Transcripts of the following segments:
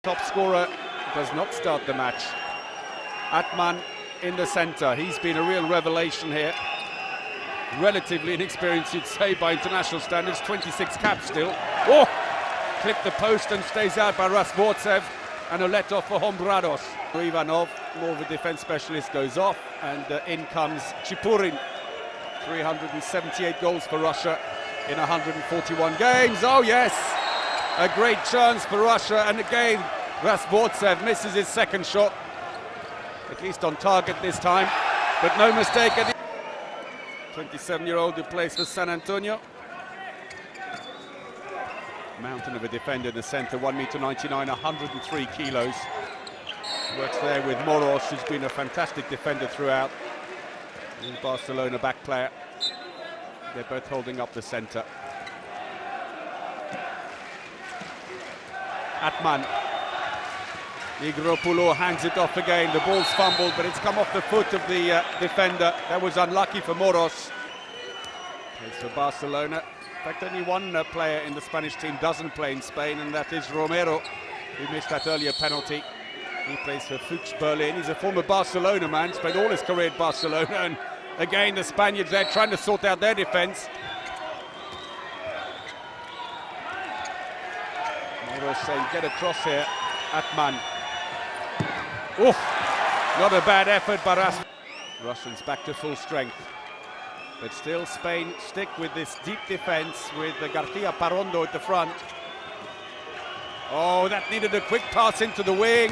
Top scorer does not start the match. Atman in the centre. He's been a real revelation here. Relatively inexperienced, you'd say, by international standards. 26 caps still. Oh! Clipped the post and stays out by Rasvortsev, and a let-off for Hombrados. Ivanov, more of a defence specialist, goes off, and in comes Chipurin. 378 goals for Russia in 141 games. Oh yes, a great chance for Russia, and again Rasvortsev misses his second shot, at least on target this time, but no mistake. 27-year-old who plays for San Antonio. Mountain of a defender in the centre, 1.99 m, 103 kilos. Works there with Moros, who's been a fantastic defender throughout. And Barcelona back player. They're both holding up the centre. Atman. Nigropoulou hands it off again. The ball's fumbled, but it's come off the foot of the defender. That was unlucky for Moros. Plays for Barcelona. In fact, only one player in the Spanish team doesn't play in Spain, and that is Romero, who missed that earlier penalty. He plays for Fuchs Berlin. He's a former Barcelona man, spent all his career at Barcelona, and again the Spaniards there trying to sort out their defence. Moros saying, get across here, Atman. Oof, not a bad effort, but Russians back to full strength. But still Spain stick with this deep defence with García Parrondo at the front. Oh, that needed a quick pass into the wing.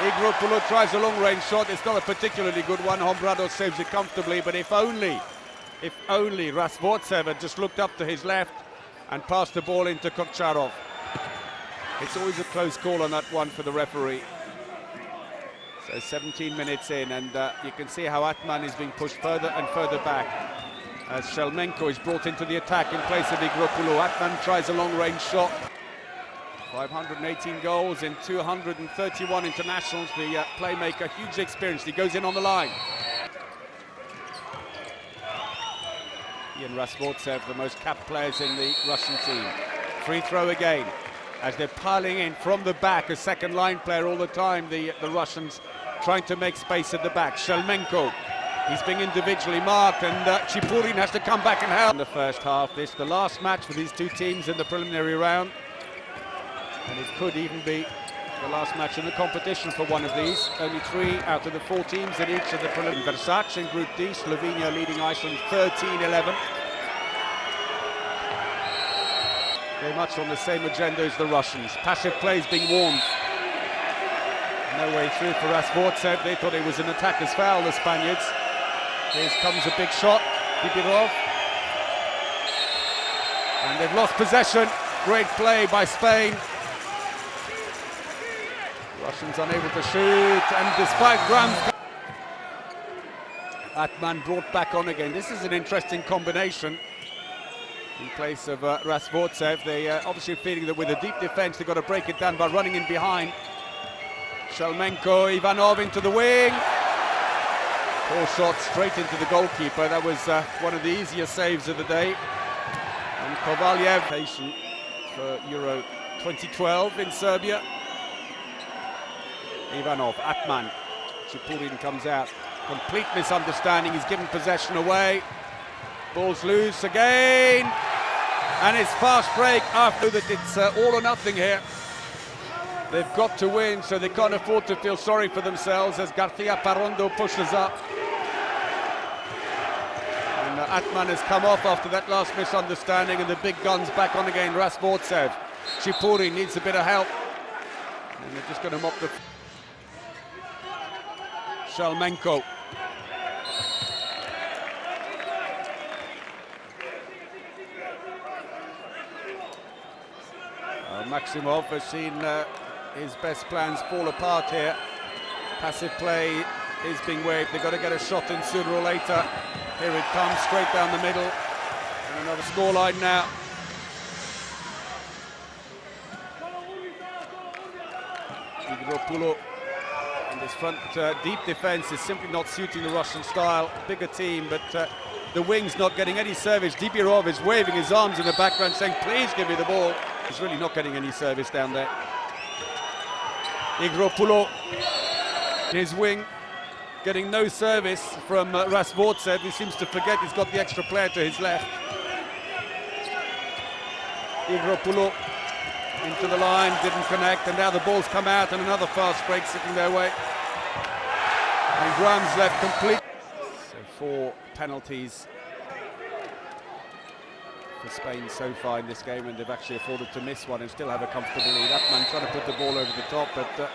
Nigropoulou tries a long-range shot. It's not a particularly good one. Hombrados saves it comfortably, but if only Rasvortsev had just looked up to his left and passed the ball into Kokcharov. It's always a close call on that one for the referee. So 17 minutes in, and you can see how Atman is being pushed further and further back as Shelmenko is brought into the attack in place of Nigropoulou. Atman tries a long-range shot. 518 goals in 231 internationals. The playmaker, hugely experienced. He goes in on the line. Ian Rasvortsev, the most capped players in the Russian team. Free throw again, as they're piling in from the back, a second line player all the time, the Russians trying to make space at the back. Shelmenko, he's being individually marked, and Chipurin has to come back and help. In the first half, this the last match for these two teams in the preliminary round, and it could even be the last match in the competition for one of these. Only 3 out of the 4 teams in each of the preliminary. Versace in Group D, Slovenia leading Iceland 13-11. Very much on the same agenda as the Russians. Passive play is being warned. No way through for Rasvortsev. They thought it was an attacker's foul, the Spaniards. Here comes a big shot, Bibirov. And they've lost possession. Great play by Spain. Russians unable to shoot, and despite Grams, Atman brought back on again. This is an interesting combination. In place of Rasvortsev, they obviously feeling that with a deep defence they've got to break it down by running in behind. Shelmenko, Ivanov into the wing. Poor shot straight into the goalkeeper. That was one of the easier saves of the day. And Kovalyev, patient for Euro 2012 in Serbia. Ivanov, Atman, Chipurin comes out. Complete misunderstanding, he's given possession away. Ball's loose again, and it's fast break after that. It's all or nothing here. They've got to win, so they can't afford to feel sorry for themselves as García Parrondo pushes up. And Atman has come off after that last misunderstanding, and the big guns back on again. Rasvortsev, Chipurin needs a bit of help, and they're just going to mop the... Shelmenko. Maximov has seen his best plans fall apart here. Passive play is being waved. They've got to get a shot in sooner or later. Here it comes, straight down the middle. And another scoreline now. Nigropoulou. And this front deep defence is simply not suiting the Russian style. Bigger team, but the wing's not getting any service. Dibirov is waving his arms in the background saying, please give me the ball. He's really not getting any service down there. Igropulo, his wing, getting no service from Rasvortsev, who seems to forget he's got the extra player to his left. Igropulo into the line, didn't connect, and now the ball's come out and another fast break sitting their way. And Graham's left complete. So 4 penalties for Spain so far in this game, and they've actually afforded to miss one and still have a comfortable lead. Atman trying to put the ball over the top, but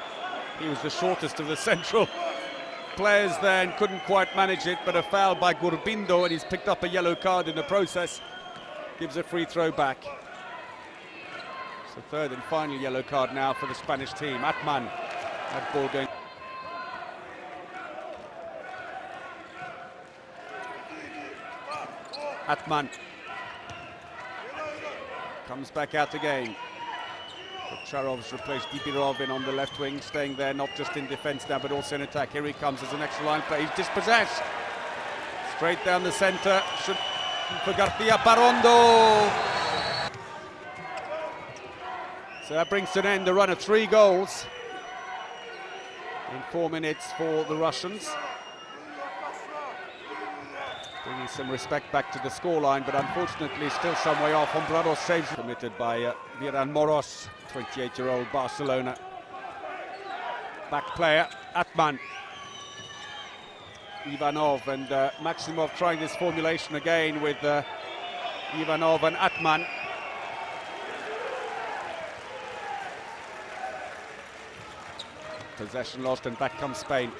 he was the shortest of the central players there and couldn't quite manage it, but a foul by Gurbindo, and he's picked up a yellow card in the process. Gives a free throw back. So third and final yellow card now for the Spanish team. Atman, that ball going. Atman comes back out again. Charov's replaced Dibirov in on the left wing, staying there not just in defence now but also in attack. Here he comes as an extra line play. He's dispossessed. Straight down the centre. Should for Garcia Parondo. So that brings to an end the run of 3 goals in 4 minutes for the Russians. Bringing some respect back to the scoreline, but unfortunately still some way off. Hombrado saves committed by Viran Moros, 28-year-old Barcelona back player. Atman, Ivanov and Maximov trying this formulation again with Ivanov and Atman. Possession lost and back comes Spain.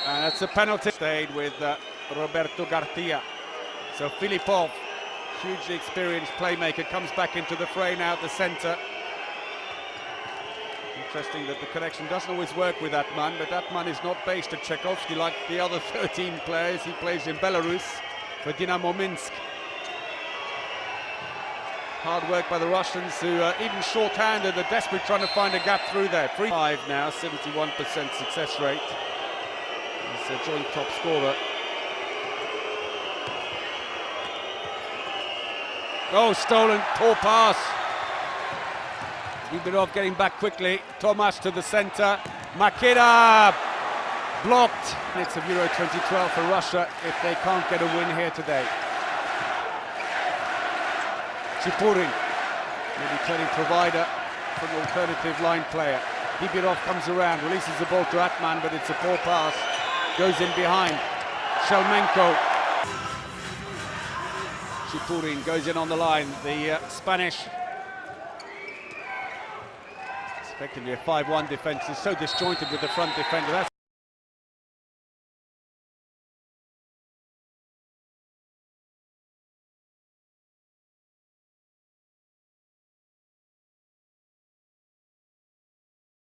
And that's a penalty. Stayed with Roberto Garcia. So Filipov, hugely experienced playmaker, comes back into the fray now at the centre. Interesting that the connection doesn't always work with Atman, but Atman is not based at Tchaikovsky like the other 13 players. He plays in Belarus for Dynamo Minsk. Hard work by the Russians, who even short-handed are desperate trying to find a gap through there. 3-5 now, 71% success rate. He's a joint top scorer. Oh, stolen, poor pass. Dibirov getting back quickly. Tomas to the centre. Makeda blocked. It's of Euro 2012 for Russia if they can't get a win here today. Chipurin, maybe turning provider from alternative line player. Dibirov comes around, releases the ball to Atman, but it's a poor pass. Goes in behind. Shelmenko. Chipurin goes in on the line. The Spanish. It's effectively a 5-1 defence. Is so disjointed with the front defender. That's